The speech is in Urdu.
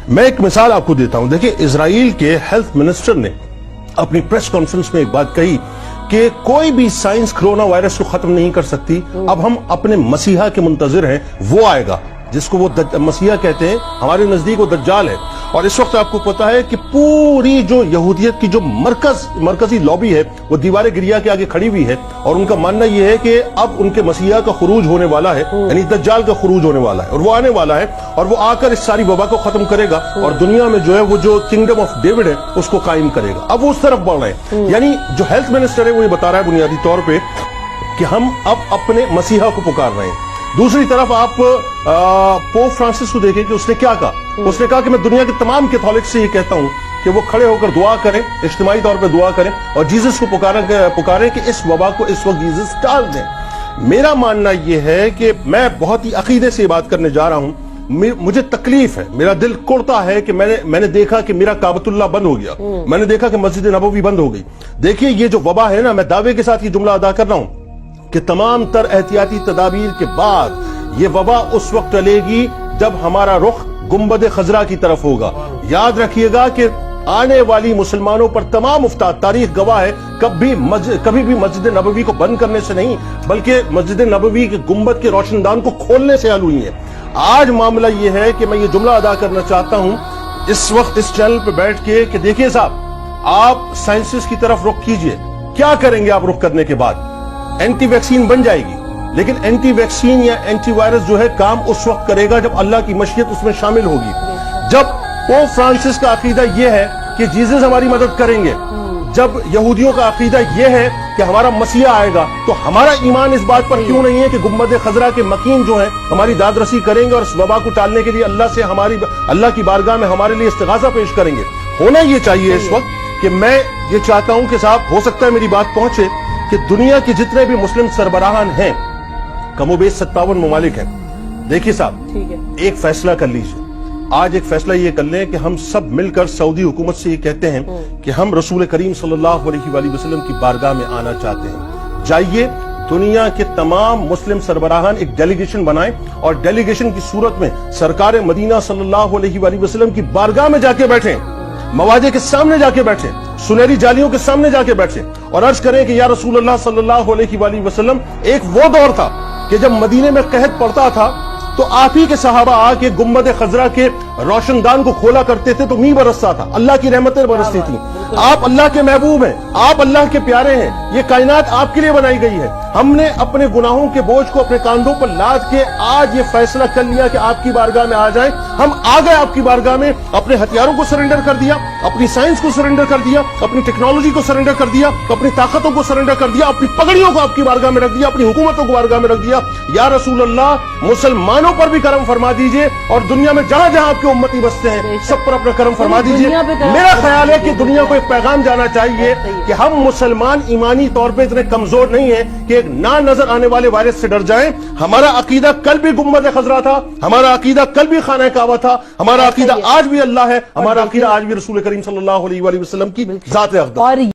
میں ایک مثال آپ کو دیتا ہوں. دیکھیں, اسرائیل کے ہیلتھ منسٹر نے اپنی پریس کانفرنس میں ایک بات کہی کہ کوئی بھی سائنس کرونا وائرس کو ختم نہیں کر سکتی. اب ہم اپنے مسیحا کے منتظر ہیں, وہ آئے گا جس کو وہ مسیحا کہتے ہیں. ہمارے نزدیک وہ دجال ہے. اور اس وقت آپ کو پتا ہے کہ پوری جو یہودیت کی جو مرکزی لابی ہے وہ دیوار گریا کے آگے کھڑی ہوئی ہے, اور ان کا ماننا یہ ہے کہ اب ان کے مسیحا کا خروج ہونے والا ہے, یعنی دجال کا خروج ہونے والا ہے, اور وہ آنے والا ہے, اور وہ آ کر اس ساری وبا کو ختم کرے گا, اور دنیا میں جو ہے وہ جو کنگڈم آف ڈیوڈ ہے اس کو قائم کرے گا. اب وہ اس طرف بڑھ رہے ہیں. یعنی جو ہیلتھ منسٹر ہے وہ یہ بتا رہا ہے بنیادی طور پہ کہ ہم اب اپنے مسیحا کو پکار رہے ہیں. دوسری طرف آپ پوپ فرانسس کو دیکھیں کہ اس نے کیا کہا. اس نے کہا کہ میں دنیا کے تمام کیتھولک سے یہ کہتا ہوں کہ وہ کھڑے ہو کر دعا کریں, اجتماعی طور پہ دعا کریں, اور جیزس کو پکاریں کہ اس وبا کو اس وقت جیزس ٹال دیں. میرا ماننا یہ ہے کہ میں بہت ہی عقیدے سے یہ بات کرنے جا رہا ہوں. مجھے تکلیف ہے, میرا دل کوڑتا ہے کہ میں نے دیکھا کہ میرا کعبۃ اللہ بند ہو گیا, میں نے دیکھا کہ مسجد نبوی بند ہو گئی. دیکھیے یہ جو وبا ہے نا, میں دعوے کے ساتھ یہ جملہ ادا کر رہا ہوں کہ تمام تر احتیاطی تدابیر کے بعد یہ وبا اس وقت ٹلے گی جب ہمارا رخ گنبد خضرا کی طرف ہوگا. یاد رکھیے گا کہ آنے والی مسلمانوں پر تمام افتاد, تاریخ گواہ ہے, کبھی بھی مسجد نبوی کو بند کرنے سے نہیں بلکہ مسجد نبوی کے گنبد کے روشن دان کو کھولنے سے حل ہوئی ہے. آج معاملہ یہ ہے کہ میں یہ جملہ ادا کرنا چاہتا ہوں اس وقت اس چینل پہ بیٹھ کے کہ دیکھیے صاحب, آپ سائنسز کی طرف رخ کیجئے. کیا کریں گے آپ رخ کرنے کے بعد؟ اینٹی ویکسین بن جائے گی, لیکن اینٹی ویکسین یا اینٹی وائرس جو ہے کام اس وقت کرے گا جب اللہ کی مشیت اس میں شامل ہوگی. جب پوپ فرانسس کا عقیدہ یہ ہے کہ جیزس ہماری مدد کریں گے, جب یہودیوں کا عقیدہ یہ ہے کہ ہمارا مسیح آئے گا, تو ہمارا ایمان اس بات پر کیوں نہیں ہے کہ گنبد خضرا کے مکین جو ہیں ہماری داد رسی کریں گے اور اس وبا کو ٹالنے کے لیے اللہ کی بارگاہ میں ہمارے لیے استغاثہ پیش کریں گے. ہونا یہ چاہیے اس وقت کہ میں یہ چاہتا ہوں کہ صاحب ہو سکتا ہے میری بات پہنچے کہ دنیا کے جتنے بھی مسلم سربراہان ہیں, کم و بیش 57 ممالک ہیں. دیکھیے صاحب, ایک فیصلہ کر لیجئے. آج ایک فیصلہ یہ کر لیں کہ ہم سب مل کر سعودی حکومت سے یہ کہتے ہیں کہ ہم رسول کریم صلی اللہ علیہ وآلہ وسلم کی بارگاہ میں آنا چاہتے ہیں. جائیے, دنیا کے تمام مسلم سربراہان ایک ڈیلیگیشن بنائیں, اور ڈیلیگیشن کی صورت میں سرکار مدینہ صلی اللہ علیہ وآلہ وسلم کی بارگاہ میں جا کے بیٹھیں, مواجہ کے سامنے جا کے بیٹھیں, سنہری جالیوں کے سامنے جا کے بیٹھیں, اور عرض کریں کہ یا رسول اللہ صلی اللہ علیہ وآلہ وسلم, ایک وہ دور تھا کہ جب مدینے میں قحط پڑتا تھا تو آپ ہی کے صحابہ آ کے گنبد خضرا کے روشن دان کو کھولا کرتے تھے تو می برستا تھا, اللہ کی رحمتیں برستی تھیں. آپ اللہ کے محبوب ہیں, آپ اللہ کے پیارے ہیں, یہ کائنات آپ کے لیے بنائی گئی ہے. ہم نے اپنے گناہوں کے بوجھ کو اپنے کاندھوں پر لاد کے آج یہ فیصلہ کر لیا کہ آپ کی بارگاہ میں آ جائیں. ہم آ گئے آپ کی بارگاہ میں, اپنے ہتھیاروں کو سرنڈر کر دیا, اپنی سائنس کو سرنڈر کر دیا, اپنی ٹیکنالوجی کو سرنڈر کر دیا, اپنی طاقتوں کو سرنڈر کر دیا, اپنی پگڑیوں کو آپ کی بارگاہ میں رکھ دیا, اپنی حکومتوں کو بارگاہ میں رکھ دیا. یا رسول اللہ, مسلمانوں پر بھی کرم فرما دیجئے, اور دنیا میں جہاں جہاں آپ کے امتی بستے ہیں سب پر اپنا کرم فرما دیجئے. میرا خیال ہے کہ دنیا کو ایک پیغام جانا چاہیے کہ ہم مسلمان ایمانی طور پہ اتنے کمزور نہیں ہیں کہ ایک نہ نظر آنے والے وائرس سے ڈر جائیں. ہمارا عقیدہ کل بھی گنبد خضرا تھا, ہمارا عقیدہ کل بھی خانہ کعبہ تھا, ہمارا عقیدہ آج بھی اللہ ہے, ہمارا عقیدہ آج بھی رسول کریم صلی اللہ علیہ وآلہ وسلم کی ذات اقدس.